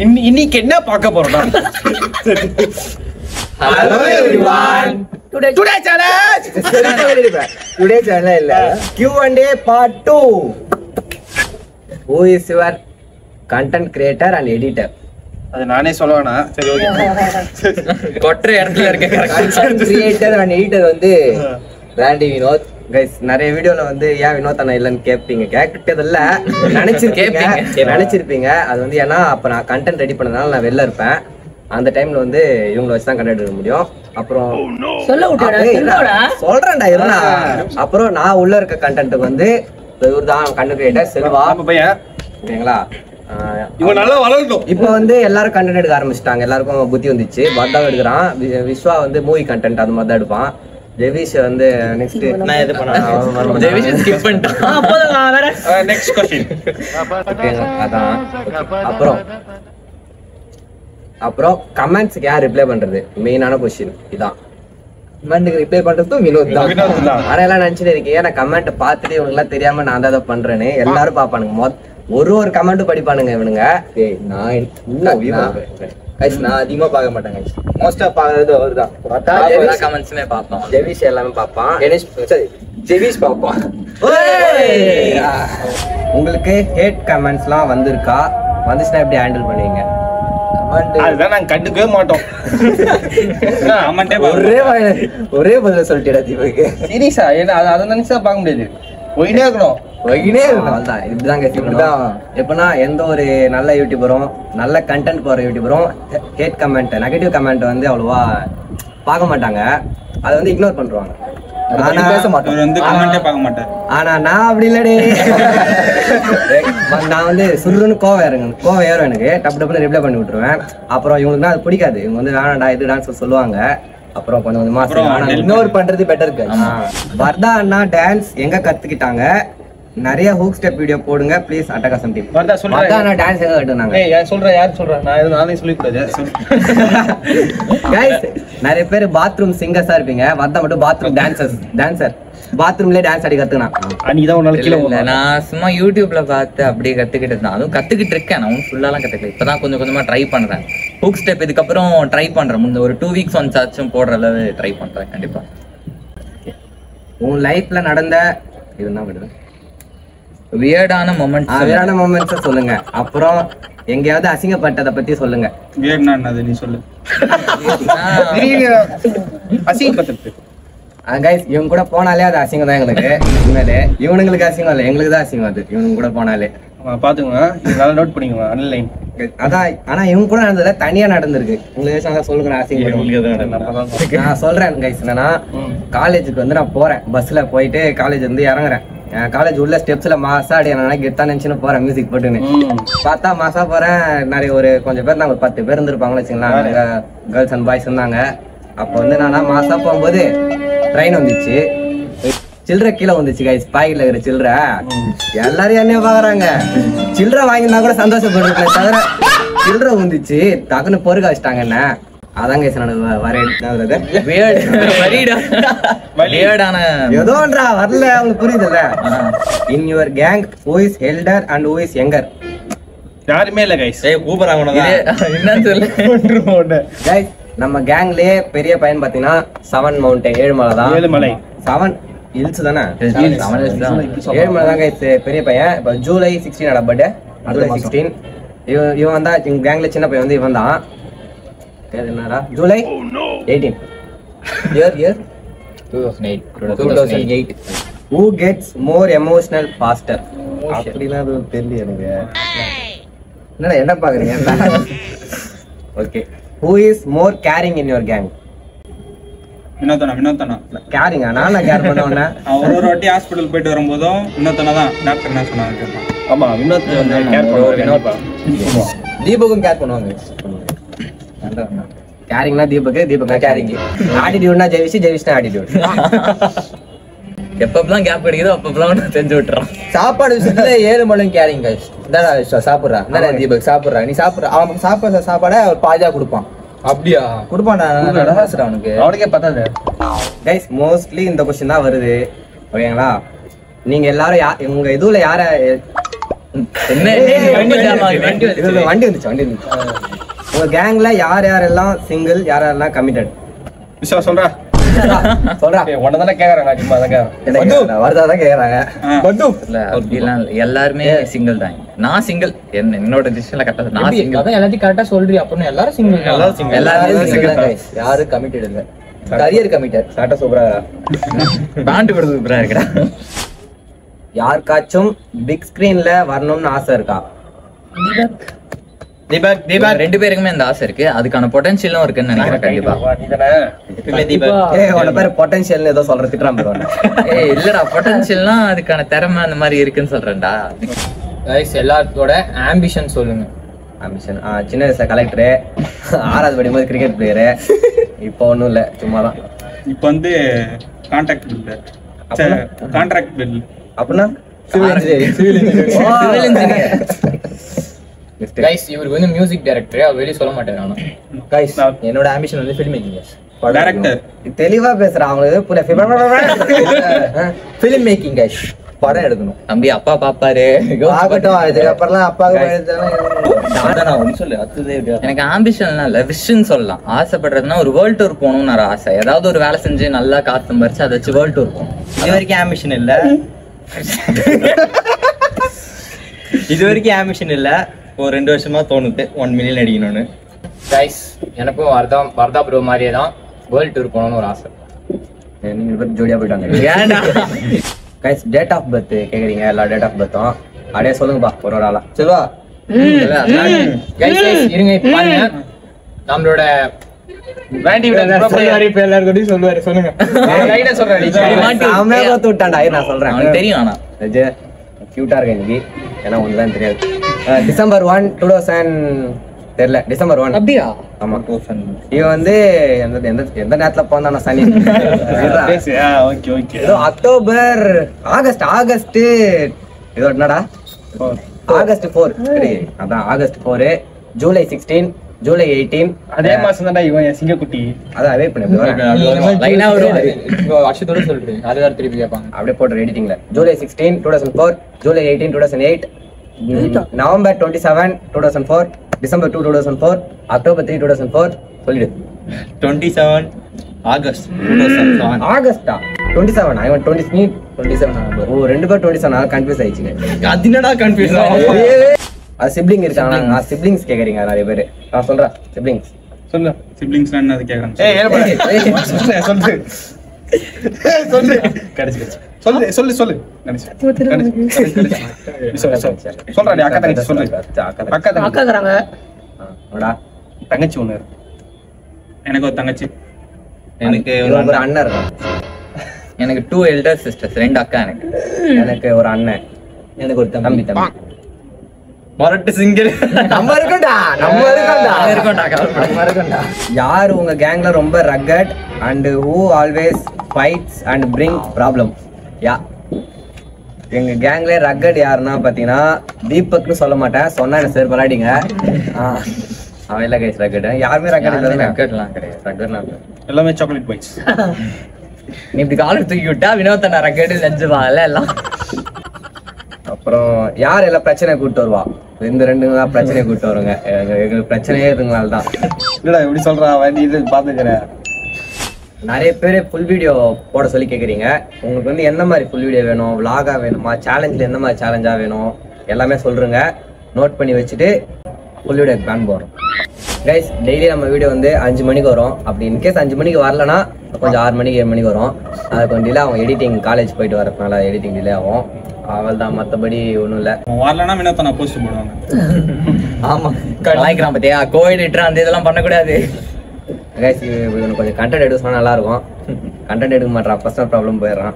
இன்னைக்கு என்ன பார்க்க போறோம்? Hello everyone. Today challenge. Today channel இல்ல Q&A part 2. Who is your content creator and editor? அது நானே சொல்லவேனா? சரி ஓகே. கொற்ற இடத்துல இருக்க Content creator and editor வந்து ராண்டி வினோத். கைஸ் நிறைய வீடியோல வந்து ஏன் வினோத் அண்ணா இல்லன்னு கேட்பீங்க. கேட்டதில்ல நினைச்சிருப்பீங்க. அது வந்து ஏன்னா அப்ப நான் கண்டென்ட் ரெடி பண்ணதுனால நான் வெளில இருப்பேன். அந்த டைம்ல வந்து இவங்களை வச்சு தான் கண்டென்ட் எடுக்க முடியும். அப்புறம் சொல்றேன்டா இருந்தா அப்புறம் நான் உள்ள இருக்க கண்டென்ட்டுக்கு வந்து இவர் தான் கண்டென்ட் கிரியேட்டர் செல்வா பையன். ஓகேங்களா? இவன் நல்லா வளரணும். இப்போ வந்து எல்லாரும் கண்டென்ட் எடுக்க ஆரம்பிச்சிட்டாங்க. எல்லாருக்கும் புத்தி வந்துச்சு. பர்தாவை எடுக்கிறான். விஸ்வா வந்து மூவி கண்டென்ட் அது மாதிரி தான் எடுப்பான். ஜெவிஷ் வந்து நெக்ஸ்ட் நான் இது பண்ணேன். ஜெவிஷ் ஸ்கிப் பண்ணிட்டேன். அப்போதான் வேற நெக்ஸ்ட் क्वेश्चन. அதான். அப்புறம் கமெண்ட்ஸ்க்கு யார் ரிப்ளை பண்றது? மெயினான क्वेश्चन இதான். கமெண்ட்க்கு ரிப்ளை பண்றதும் வினோத் தான். ஆனா எல்லாம் நினைச்சிட்டு இருக்கேன் ஏன்னா கமெண்ட் பார்த்துட்டு இவங்க எல்லாம் தெரியாம நான் தான் பண்றேன்னு. எல்லாரும் பாப்பானுங்க. ஒரு கமெண்ட் படிப்பானுங்க இவனுங்க. நான் அதிகமா பார்க்க மாட்டேன். மோஸ்டா பாக்குறது அவர்தான். கமெண்ட்ஸ்மே பாப்போம். ஜெவிஷ் எல்லாமே பாப்பான். ஜெவிஷ் பாப்பான். உங்களுக்கு ஹேட் கமெண்ட்ஸ்லாம் வந்திருக்கா? வந்துச்சுன்னா எப்படி ஹேண்டில் பண்ணுவீங்க? அதுதான் நாங்க கண்டுக்கவே மாட்டோம். ஒரே பதில சொல்லிட்டா தீபக்கு. சீரியஸா அதை நினைச்சா பார்க்க முடியாது. போயிட்டே இருக்கணும். எப்பனா எந்த ஒரு நல்ல யூடியூபரும் நல்ல கண்டென்ட் போற யூடியூபரும் ஹேட் கமெண்ட் நெகட்டிவ் கமெண்ட் வந்து அவ்வளவா பார்க்க மாட்டாங்க. அதை வந்து இக்னோர் பண்றாங்க. ஆனா நான் அப்படி இல்லடே. நான் வந்து சுருன்னு கோவம் ஏறும் எனக்கு. டப்பு டப்புன்னு ரிப்ளை பண்ணி விட்டுருவேன். அப்புறம் இவங்களுக்கு அது பிடிக்காது. இவங்க வந்து வேணாண்டா இதுடான்னு சொல்லுவாங்க. அப்புறம் கொஞ்சம் கொஞ்சமா இக்னோர் பண்றது பெட்டர். வர்தா அண்ணா டான்ஸ் எங்க கத்துக்கிட்டாங்க? நிறைய ஹூக் ஸ்டெப் வீடியோ போடுங்க ப்ளீஸ். அட்டகாசம் டீம். வர்தா சொல்றா. வர்தா அண்ணா டான்ஸ் எங்க கத்துனாங்க? யார் சொல்றா? நான் நானே சொல்லி கூடாது. गाइस நிறைய பேர் பாத்ரூம் சிங்கர்ஸா இருப்பீங்க. வர்தா மட்டும் பாத்ரூம் டான்சர். பாத்ரூம்லயே டான்ஸ் ஆடி கத்துனான். அன்னைக்கு ஒரு நாள் கீழ நான் சும்மா யூடியூப்ல பார்த்து அப்படியே கத்துக்கிட்டு இருந்தேன். அதுவும் கத்துக்கிட்டு இருக்கேன். நான் ஃபுல்லாலாம் கத்துக்கல. இப்பதான் கொஞ்சம் கொஞ்சமா ட்ரை பண்றேன். ஹூக் ஸ்டெப் இதுக்கப்புறம் ட்ரை பண்றேன். முன்ன ஒரு 2 வீக்ஸ் ஒன்ஸ் ஆச்சும் போடுற அளவு ட்ரை பண்றேன் கண்டிப்பா. உன் லைஃப்ல நடந்த இதுதான் விடுது வியர்டான மொமெண்ட்ஸ் சொல்லுங்க. அப்புறம் எங்கயாவது அசிங்கப்பட்டதை பத்தி சொல்லுங்க. வியர்ட்னா என்னது நீ சொல்லு. அசிங்கப்பட்டது கைஸ் இவங்க கூட போனாலே அது அசிங்கம் தான் எங்களுக்கு. உண்மையிலே இவனுங்களுக்கு அசிங்கம் இல்லை, எங்களுக்கு தான் அசிங்கம். அது இவங்க கூட போனாலே பாத்துக்கோங்க. நல்லா நோட் பண்ணிக்கோங்க. ஆன்லைன் அதான். ஆனா இவங்க கூட நடந்ததுல தனியா நடந்திருக்கு. உங்களுக்கு சொல்லுங்க. அசிங்கம் நான் சொல்றேன் கைஸ். என்னன்னா காலேஜுக்கு வந்து நான் போறேன். பஸ்ல போயிட்டு காலேஜ் வந்து இறங்குறேன். காலேஜ் உள்ள ஸ்டெப்ஸ்ல மாசா அடி கெத்தா நினைச்சுன்னு போறேன் மியூசிக் போட்டுன்னு. பார்த்தா மாசா போறேன். நிறைய ஒரு கொஞ்சம் பேர் நாங்க 10 பேர் இருந்திருப்பாங்கன்னு வச்சுக்கலாம். கேர்ள்ஸ் அண்ட் பாய்ஸ் இருந்தாங்க. அப்போ வந்து நானா மாசா போகும்போது ட்ரெயின் வந்துச்சு. சில்லற கீழே வந்துச்சு கைஸ். பாக்கெட்ல இருக்கிற சில்லற எல்லாரும் என்ன பாக்குறாங்க. சில்லற வாங்கினா கூட சந்தோஷப்படுறேன் தவிர சில்லற வந்துச்சு டக்குன்னு பொறுக்க வச்சுட்டாங்க என்ன. அதான் கைஸ் ஏதோன்றா வரல. அவங்களுக்கு புரியுதுல்ல. In your gang who is elder and who is younger? யாருமே இல்ல கைஸ். கைஸ் நம்ம கேங்லயே பெரிய பையன் பாத்தீங்கன்னா 7 மவுண்டன் 7 மலை தான். 7 ஹில்ஸ் தானே. 7 மலை தான் கைஸ் பெரிய பையன். இப்போ ஜூலை 16 பர்த்டே. ஜூலை 16 இவன் தான் எங்க கேங்ல சின்ன பையன் வந்து இவன் தான். என்னடா July 18 year 2008. Who gets more emotional faster? அப்படினா அது தெரியல எனக்கு. என்னடா என்ன பாக்குறீங்க? Okay. Who is more caring in your gang? வினோதனா கேரிங்கா? நான் கேர் பண்ணுவேன்னா ஒரு வாட்டி ஹாஸ்பிடல் போயிட்டு வரும்போதும் வினோதனா தான் டாக்டர் என்ன சொன்னாங்க. ஆமா வினோத் வந்து கேர் பண்ணுவாங்க. தீபக்கும் கேர் பண்ணுவாங்க. கேரிங்னா தீபக் கேரிங். ஆட்டிடியூட்னா ஜெவிஷ்னா ஆட்டிடியூட். எப்பப்பெல்லாம் கேப் கிடைக்குதோ அப்பப்பெல்லாம் செஞ்சு விட்டுறான். சாப்பாடு விஷயத்துல 7 மலையும் கேரிங் கைஸ். இந்தாடா சாப்பிட்றா. இந்தாடா தீபக் சாப்பிட்றா. நீ சாப்பிட்ற. அவன் சாப்பிட்ற சாப்பாடை அவர் பாதியா கொடுப்பான். அப்படியா கொடுப்பான்டா. அவனுக்கே பத்தாது கைஸ். மோஸ்ட்லி இந்த கொஸ்டின் தான் வருது. ஓகேங்களா? நீங்க எல்லாரும் உங்க இதுல யார வண்டி வந்துச்சு. உங்க கேங்ல யார் யாரெல்லாம் சிங்கிள், யார் யாரெல்லாம் கமிட்டட்? சொல்றா சொல்றா. உன்னதானே கேக்குறாங்க, சும்மா தான் கேக்குறேன். வருதாதான் கேக்குறாங்க. எல்லாருமே சிங்கிள் தான். நான் சிங்கிள், என்னோட டிசிஷன்ல கரெக்டா நான் சிங்கிள். அதான் எல்லாத்தையும் கரெக்டா சொல்றீ. அப்ப எல்லாரும் சிங்கிள். எல்லாரும் சிங்கிள். யாரும் கமிட்டட் இல்ல. Career committed. சாட்டா சூப்பரா பேண்ட் கொடுத்து சூப்பரா இருக்கடா. யாருக்காச்சும் பிக் ஸ்கிரீன்ல வரணும்னு ஆசை இருக்கா? தீபக் ரெண்டு பேருக்குமே அந்த ஆசை இருக்கு. அதுக்கான பொட்டன்ஷியலும் இருக்குன்னு நினைக்கிறேன். கண்டிப்பா உன பேர் பொட்டன்ஷியல் ஏதோ சொல்ற திட்டம். இல்லடா, பொட்டன்ஷியல்னா அதுக்கான திறமை அந்த மாதிரி இருக்குன்னு சொல்றேன்டா. எல்லாத்தோட ஆம்பிஷன் சொல்லுங்க. ஆம்பிஷன் சின்ன வயசுல கலெக்டரு, 6வது படிக்கும்போது கிரிக்கெட் பிளேயரு. இப்போ ஒன்றும் இல்லை, சும்மா தான். இப்போ வந்து கான்ட்ராக்ட் பில். அப்படின்னா கைஸ் இவருக்கு வந்து மியூசிக் டைரக்டர். அவர் வெளியே சொல்ல மாட்டேன். நானும் கைஸ் என்னோட ஆம்பிஷன் வந்து ஃபில்ம் மேக்கிங். டைரக்டர் தெளிவா பேசுறான். அவங்களுக்கு ஃபிலிம் மேக்கிங் கைஸ். படம் எடுக்கணும் தம்பி. அப்பா பாப்பாரு ஆகட்டும். இதுக்கப்புறம் அப்பாவுக்கு எனக்கு ஆம்பிஷன்லாம் இல்ல, விஷன் சொல்லலாம். ஆசைப்படுறதுன்னா ஒரு வேர்ல்ட் டூர் போகணும்னு ஒரு ஆசை. ஏதாவது ஒரு வேலை செஞ்சு நல்லா காசு சம்பாரிச்சு அதை வச்சு வேர்ல்ட் டூர் போகணும். இது வரைக்கும் ஆம்பிஷன் இல்ல. ஒரு 2 வருஷமா தோணுது 1 மில்லியன் அடிக்கணும்னு. கைஸ் எனக்கும் வர்தா ப்ரோ மாதிரியே தான் வேர்ல்ட் டூர் போகணும்னு ஒரு ஆசை. நீங்க ஜோடியா போயிட்டாங்க. கைஸ் டேட் ஆஃப் பர்த் கேக்குறீங்க. எல்லா டேட் ஆஃப் பர்த்தும் அப்படியே சொல்லுங்கப்பா ஒரு ஆளா. செல்வா கைஸ் இருங்க பாருங்க. நம்மளோட எல்லாரும் சொல்லுவாரு. சொல்லுங்க. நான் சொல்றேன். அவனுக்கு தெரியும். ஆனா கியூட்டா இருக்கு இன்னைக்கு. ஏன்னா ஒண்ணுதான் தெரியாது. டிசம்பர் 1 2000 தெரியல. டிசம்பர் 1 அப்படியா? ஆமா. இவன் வந்து எந்த நேரத்துல போனா சனி ஏதோ அக்டோபர் ஆகஸ்ட் ஏதோ என்னடா ஆகஸ்ட் 4. சரி அதான் ஆகஸ்ட் 4. ஜூலை 16, ஜூலை 18. அதே மாசம் தான்டா இவன் சிங்கக்குட்டி. அதான் வெயிட் பண்ணி வருஷத்தோட சொல்றீங்க. அதுதான் திருப்பி கேட்பாங்க. அப்படியே போட்டு எடிட்டிங்ல. July 16 2004, July 18 2008, November 27 2004, December 2 2004, October 3 2004. சொல்லிடு. 27 ஆகஸ்ட் 2007. ஆகஸ்டா 27? Ivan 27 November. ஓ ரெண்டு பேர் 27. கன்ஃபியூஸ் ஆயிடுச்சுங்க. அது என்னடா கன்ஃபியூஸ்? அது சிப்ளிங் இருக்காங்க. நான் சிப்ளிங்ஸ் கேக்குறீங்க நிறைய பேர். நான் சொல்றேன் சிப்ளிங்ஸ். சொல்லு. சிப்லிங்ஸ்னா என்னது கேக்குறாங்க. சொல்லு. கடைசி சொல்லு. சொல்றா அக்கா தங்கச்சி சொல்லு. அக்காங்கறாங்க. தங்கச்சி ஒண்ணு. எனக்கு ஒரு தங்கச்சி. எனக்கு ஒரு அண்ணன் இருக்கான். எனக்கு 2 எல்டர் சிஸ்டர்ஸ், 2 அக்கா. எனக்கு ஒரு அண்ணன். எனக்கு ஒரு தம்பி. மொரட்டு சிங்கிள். நம்ம இருக்கோம்டா. யார் உங்க கேங்ல ரொம்ப rugged and who always fights and bring problem? எங்க கேங்ல ரக்கட் யாருன்னா பாத்தீங்கன்னா தீபக்னு சொல்ல மாட்டேன். சொன்னா என்ன சார் பலாடிங்க. அவன் எல்லாம் கைஸ் ரக்கட். யாருமே ரக்கட் இல்ல. ரக்கட்லாம் கிடையாது. ரக்கட்லாம் எல்லாமே சாக்லேட் பாய்ஸ். நீ இப்படி காலர் தூக்கி விட்டா வினோத்தனா ரக்கட் செஞ்சுவாங்கல்ல எல்லாம். அப்புறம் யார் எல்லாம் பிரச்சனை கூட்டு வருவா? இந்த 2 தான் பிரச்சனையை கூட்டு வருங்க. எங்களுக்கு பிரச்சனையே இதுங்களால தான். இல்லடா எப்படி சொல்றா? நீ இது பாத்துக்கிறேன். நிறைய பேர் ஃபுல் வீடியோ போட சொல்லி கேட்குறீங்க. உங்களுக்கு வந்து எந்த மாதிரி ஃபுல் வீடியோ வேணும்? விலாகா வேணுமா? சேலஞ்சில் எந்த மாதிரி சேலஞ்சாக வேணும்? எல்லாமே சொல்கிறேங்க. நோட் பண்ணி வச்சுட்டு ஃபுல் வீடியோ பிளான் போடுறோம். கைஸ் டெய்லி நம்ம வீடியோ வந்து 5 மணிக்கு வரும். அப்படி இன்கேஸ் 5 மணிக்கு வரலன்னா கொஞ்சம் 6 மணிக்கு 7 மணிக்கு வரும். அது கொஞ்சம் டிலே ஆகும். எடிட்டிங் காலேஜ் போயிட்டு வரதுனால எடிட்டிங் டிலே ஆகும். அவள் தான், மற்றபடி ஒன்றும் இல்லை. வரலன்னா வினோத்தனா போஸ்ட் போடுவாங்க. ஆமாம் கலாய்க்கிறான் பார்த்தியா? கோஎடிட்டர் அந்த இதெல்லாம் பண்ணக்கூடாது. கைஸ் இவனுக்கு கொஞ்சம் கண்டென்ட் எடுக்க சொன்னால் நல்லாயிருக்கும். கண்டென்ட் எடுக்க மாட்டான். பர்சனல் ப்ராப்ளம் போயிடுறான்.